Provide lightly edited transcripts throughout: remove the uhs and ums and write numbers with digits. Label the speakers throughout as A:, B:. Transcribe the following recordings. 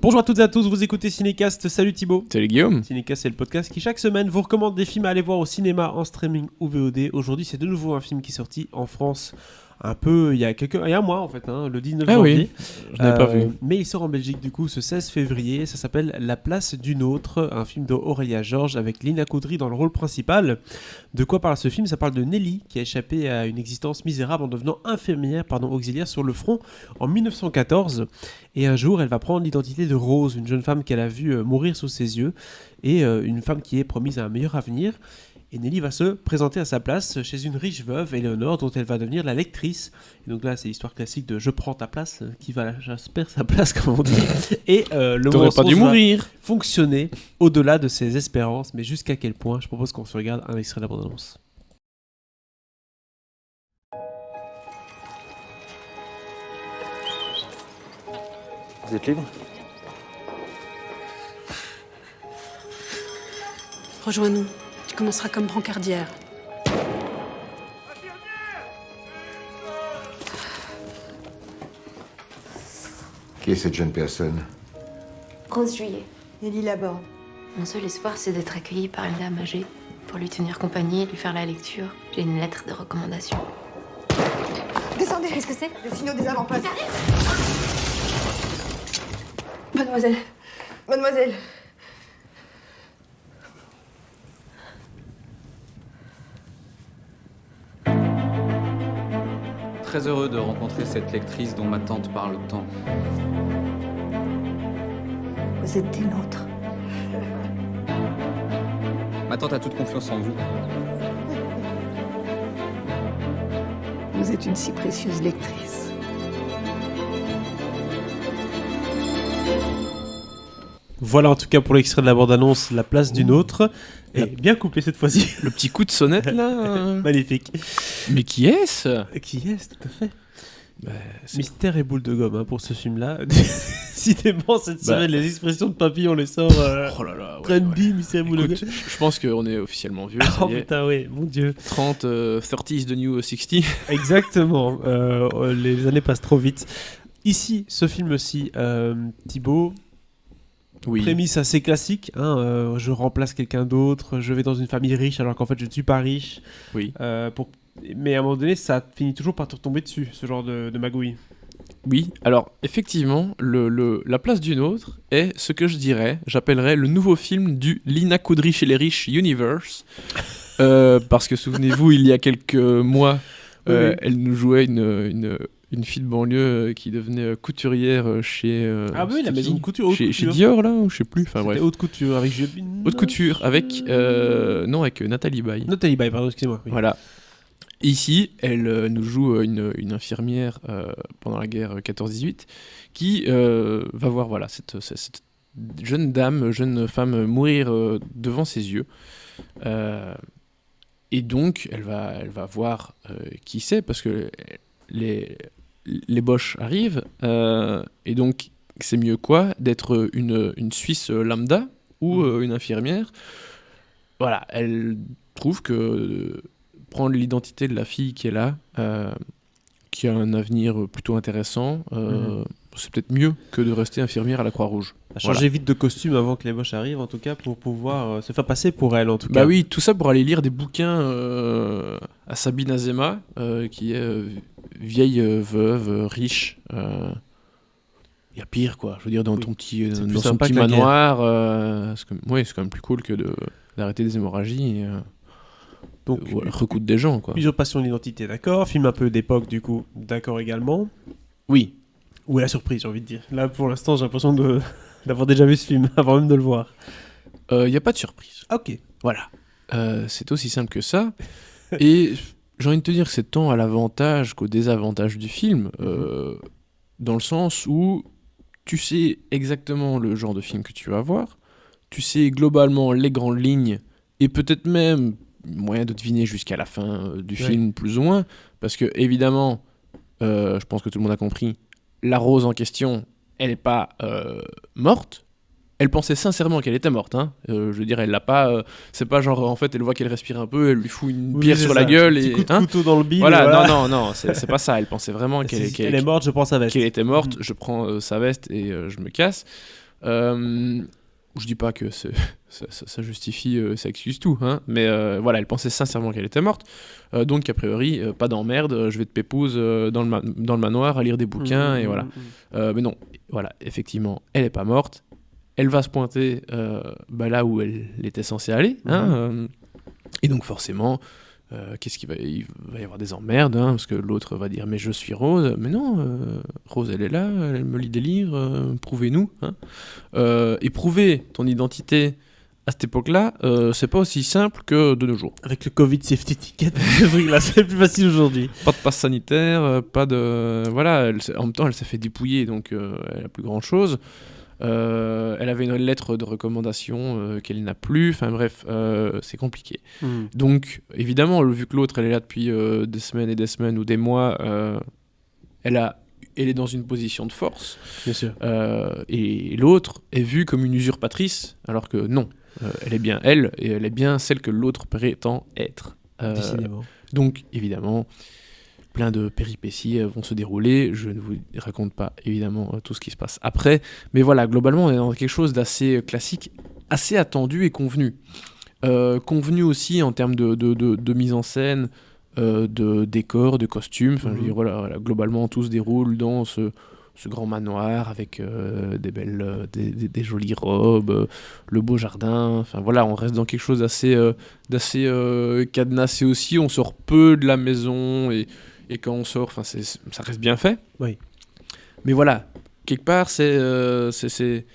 A: Bonjour à toutes et à tous, vous écoutez Cinécast, salut Thibaut.
B: Salut Guillaume.
A: Cinécast, c'est le podcast qui chaque semaine vous recommande des films à aller voir au cinéma, en streaming ou VOD. Aujourd'hui, c'est de nouveau un film qui est sorti en France un peu il y a un mois en fait, le 19 janvier.
B: Oui, je n'avais pas vu.
A: Mais il sort en Belgique du coup ce 16 février. Ça s'appelle La place d'une autre, un film d'Aurélia Georges avec Lina Coudry dans le rôle principal. De quoi parle ce film ? Ça parle de Nelly qui a échappé à une existence misérable en devenant infirmière auxiliaire sur le front en 1914. Et un jour, elle va prendre l'identité de Rose, une jeune femme qu'elle a vue mourir sous ses yeux, et une femme qui est promise à un meilleur avenir. Et Nelly va se présenter à sa place chez une riche veuve, Éléonore, dont elle va devenir la lectrice. Et donc là, c'est l'histoire classique de « je prends ta place », qui va j'espère sa place, comme on dit. Et le mensonge va fonctionner au-delà de ses espérances. Mais jusqu'à quel point ? Je propose qu'on se regarde un extrait de la bande-annonce.
C: Vous êtes libre ?
D: Rejoins-nous. Tu commenceras comme brancardière.
E: Qui est cette jeune personne ?
F: Rose Juillet.
G: Nelly Laborde.
F: Mon seul espoir, c'est d'être accueillie par une dame âgée pour lui tenir compagnie, lui faire la lecture. J'ai une lettre de recommandation.
G: Descendez.
F: Qu'est-ce que c'est ?
G: Le signaux des avant-postes.
F: Mademoiselle.
G: Mademoiselle.
H: Très heureux de rencontrer cette lectrice dont ma tante parle tant.
G: Vous êtes des nôtres.
H: Ma tante a toute confiance en vous.
G: Vous êtes une si précieuse lectrice.
A: Voilà en tout cas pour l'extrait de la bande-annonce, La place d'une autre. Et bien coupé cette fois-ci.
B: Le petit coup de sonnette là.
A: Magnifique.
B: Mais qui est-ce ?
A: Qui est-ce, tout à fait. Mystère et boule de gomme pour ce film-là. Décidément, cette semaine, les expressions de papy, on les sort
B: Oh là là,
A: trendy, mystère et boule de gomme.
B: Je pense qu'on est officiellement vieux.
A: Oh putain, oui, mon dieu.
B: 30, 30 is the new 60.
A: Exactement. Les années passent trop vite. Ici, ce film-ci, Thibaut...
B: Oui.
A: Prémisse assez classique, je remplace quelqu'un d'autre, je vais dans une famille riche alors qu'en fait je ne suis pas riche.
B: Oui.
A: Mais à un moment donné, ça finit toujours par te retomber dessus, ce genre de magouille.
B: Oui, alors effectivement, la place d'une autre est ce que j'appellerais le nouveau film du Lina Coudry chez les riches Universe. Parce que souvenez-vous, il y a quelques mois, elle nous jouait une fille de banlieue qui devenait couturière chez...
A: la maison de couture.
B: Chez Dior, là, ou je sais plus. Enfin, bref.
A: Haute couture avec...
B: Haute couture avec... non, avec Nathalie Baye.
A: Nathalie Baye, pardon, excusez-moi. Oui.
B: Voilà. Ici, elle nous joue une infirmière pendant la guerre 14-18 qui va voir cette jeune femme mourir devant ses yeux. Et donc, elle va voir qui c'est, parce que les Boches arrivent, et donc c'est mieux d'être une Suisse lambda ou une infirmière. Voilà, elle trouve que prendre l'identité de la fille qui est là, qui a un avenir plutôt intéressant, c'est peut-être mieux que de rester infirmière à la Croix-Rouge.
A: Changer vite de costume avant que les Boches arrivent, en tout cas, pour pouvoir se faire passer pour elle, en tout cas.
B: Bah oui, tout ça pour aller lire des bouquins à Sabine Azema, qui est vieille veuve, riche. Il y a pire, quoi. Je veux dire, dans son petit manoir, c'est quand même plus cool que d'arrêter des hémorragies et donc recoudre des gens, quoi.
A: Usurpation d'identité, d'accord. Film un peu d'époque, du coup, d'accord également.
B: Oui.
A: Ou la surprise, j'ai envie de dire. Là, pour l'instant, j'ai l'impression d'avoir déjà vu ce film, avant même de le voir.
B: Il n'y a pas de surprise.
A: Ok.
B: Voilà. C'est aussi simple que ça. Et j'ai envie de te dire que c'est tant à l'avantage qu'au désavantage du film, dans le sens où tu sais exactement le genre de film que tu vas voir, tu sais globalement les grandes lignes, et peut-être même moyen de deviner jusqu'à la fin du film, plus ou moins, parce que évidemment, je pense que tout le monde a compris, la Rose en question, elle n'est pas morte. Elle pensait sincèrement qu'elle était morte. Je veux dire, elle l'a pas. C'est pas genre, en fait, elle voit qu'elle respire un peu, elle lui fout une pierre sur la gueule.
A: Un coup de couteau dans le bide.
B: Voilà, non, c'est pas ça. Elle pensait vraiment qu'elle
A: est morte, je prends sa veste.
B: Qu'elle était morte, je prends sa veste et je me casse. Je dis pas que ça justifie, ça excuse tout, hein, mais voilà, elle pensait sincèrement qu'elle était morte. Donc, a priori, pas d'emmerde, je vais te pépouze dans le manoir à lire des bouquins, et voilà. Mais non, voilà, effectivement, elle est pas morte. Elle va se pointer là où elle était censée aller, hein, et donc forcément, il va y avoir des emmerdes, hein, parce que l'autre va dire mais je suis Rose, mais non, Rose elle est là, elle me lit des livres, prouvez-nous, hein. Et prouver ton identité à cette époque-là, c'est pas aussi simple que de nos jours.
A: Avec le Covid Safety Ticket, ce truc-là, c'est plus facile aujourd'hui.
B: Pas de passe sanitaire, pas de... Voilà, en même temps elle s'est fait dépouiller, donc elle a plus grand-chose. Elle avait une lettre de recommandation qu'elle n'a plus, enfin bref, c'est compliqué. Donc évidemment, vu que l'autre elle est là depuis des semaines et des semaines ou des mois, elle est dans une position de force.
A: Bien sûr.
B: Et l'autre est vue comme une usurpatrice, alors que non, elle est bien elle, et elle est bien celle que l'autre prétend être.
A: Décidément.
B: Donc évidemment, plein de péripéties vont se dérouler. Je ne vous raconte pas évidemment tout ce qui se passe après, mais voilà, globalement on est dans quelque chose d'assez classique, assez attendu et convenu. Convenu aussi en termes de mise en scène, de décor, de costumes. Enfin, je veux dire, voilà, globalement tout se déroule dans ce grand manoir avec des jolies robes, le beau jardin. Enfin voilà, on reste dans quelque chose d'assez cadenassé aussi. On sort peu de la maison et quand on sort, enfin ça reste bien fait.
A: Oui.
B: Mais voilà, quelque part c'est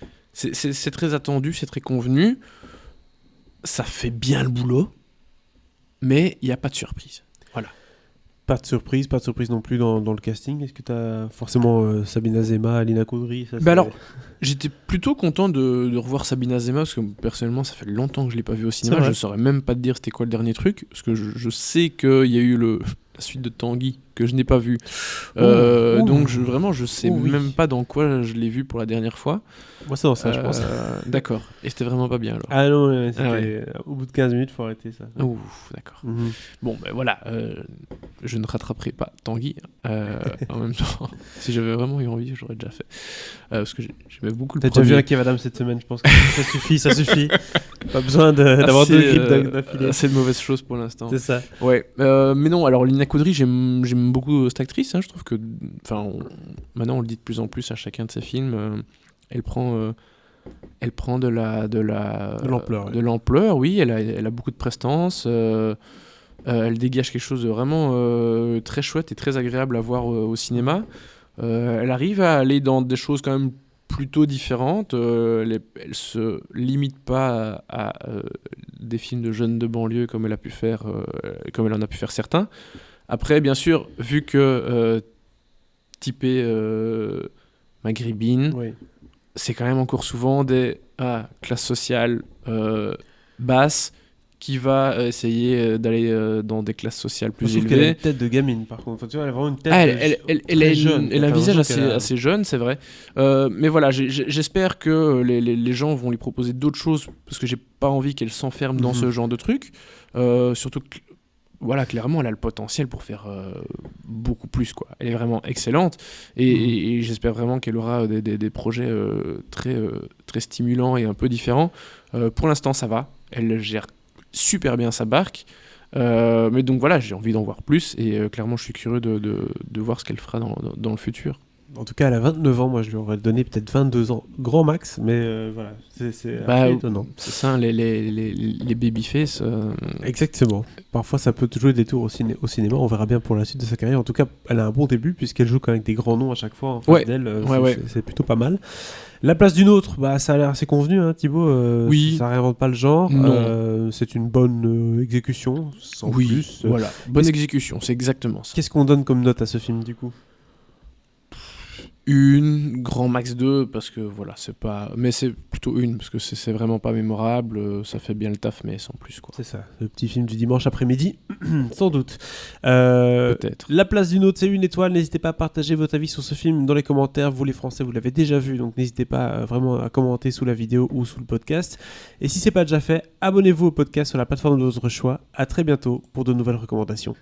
B: très attendu, c'est très convenu. Ça fait bien le boulot, mais il n'y a pas de surprise. Voilà.
A: Pas de surprise non plus dans le casting. Est-ce que tu as forcément Sabine Azema, Lina Koudry
B: Alors, j'étais plutôt content de revoir Sabine Azema, parce que personnellement, ça fait longtemps que je ne l'ai pas vue au cinéma. Je ne saurais même pas te dire c'était quoi le dernier truc, parce que je sais qu'il y a eu la suite de Tanguy, que je n'ai pas vue. Donc, je sais même pas dans quoi je l'ai vue pour la dernière fois.
A: Moi, c'est dans ça, je pense.
B: D'accord. Et c'était vraiment pas bien, alors.
A: Ah non, c'était au bout de 15 minutes, il faut arrêter ça.
B: Ouf, d'accord. Bon, ben voilà, je ne rattraperai pas Tanguy. En même temps, si j'avais vraiment eu envie, j'aurais déjà fait. Parce que j'aimais beaucoup le premier.
A: T'as déjà vu un Kev Adams cette semaine, je pense que ça suffit. Pas besoin d'avoir deux grippes d'affilée.
B: Assez de mauvaises choses pour l'instant.
A: C'est ça.
B: Ouais. Mais non, alors Lina Koudry, j'aime beaucoup cette actrice. Hein, je trouve que, maintenant on le dit de plus en plus à chacun de ses films. Elle prend de l'ampleur. De l'ampleur, oui. Elle a beaucoup de prestance. Elle dégage quelque chose de vraiment très chouette et très agréable à voir au cinéma. Elle arrive à aller dans des choses quand même plutôt différentes. Elle se limite pas à des films de jeunes de banlieue comme elle en a pu faire certains. Après, bien sûr, vu que typé maghrébine,
A: oui.
B: C'est quand même encore souvent des classes sociales basses qui va essayer d'aller dans des classes sociales plus élevées.
A: Elle a une tête de gamine, par contre. Enfin, tu vois, elle a vraiment une tête jeune.
B: Elle a un visage assez jeune, c'est vrai. Mais voilà, j'espère que les gens vont lui proposer d'autres choses, parce que j'ai pas envie qu'elle s'enferme dans ce genre de truc. Surtout que, voilà, clairement, elle a le potentiel pour faire beaucoup plus, quoi. Elle est vraiment excellente et j'espère vraiment qu'elle aura des projets très stimulants et un peu différents. Pour l'instant, ça va. Elle gère super bien sa barque. Mais donc voilà, j'ai envie d'en voir plus et clairement, je suis curieux de voir ce qu'elle fera dans le futur.
A: En tout cas, elle a 29 ans. Moi, je lui aurais donné peut-être 22 ans, grand max. Mais voilà, c'est étonnant.
B: C'est ça, les babyface.
A: Exactement. Parfois, ça peut jouer des tours au cinéma. On verra bien pour la suite de sa carrière. En tout cas, elle a un bon début, puisqu'elle joue quand même avec des grands noms à chaque fois en face d'elle. C'est plutôt pas mal. La place d'une autre, ça a l'air assez convenu, hein, Thibaut.
B: Oui.
A: Ça réinvente pas le genre. C'est une bonne exécution, sans plus.
B: Voilà, bonne exécution, c'est exactement ça.
A: Qu'est-ce qu'on donne comme note à ce film, du coup ?
B: Une, grand max 2, parce que voilà, c'est pas... Mais c'est plutôt une, parce que c'est vraiment pas mémorable, ça fait bien le taf, mais sans plus, quoi.
A: C'est ça, le petit film du dimanche après-midi, sans doute.
B: Peut-être.
A: La place d'une autre, c'est 1 étoile. N'hésitez pas à partager votre avis sur ce film dans les commentaires. Vous les Français, vous l'avez déjà vu, donc n'hésitez pas vraiment à commenter sous la vidéo ou sous le podcast. Et si c'est pas déjà fait, abonnez-vous au podcast sur la plateforme de votre choix. À très bientôt pour de nouvelles recommandations.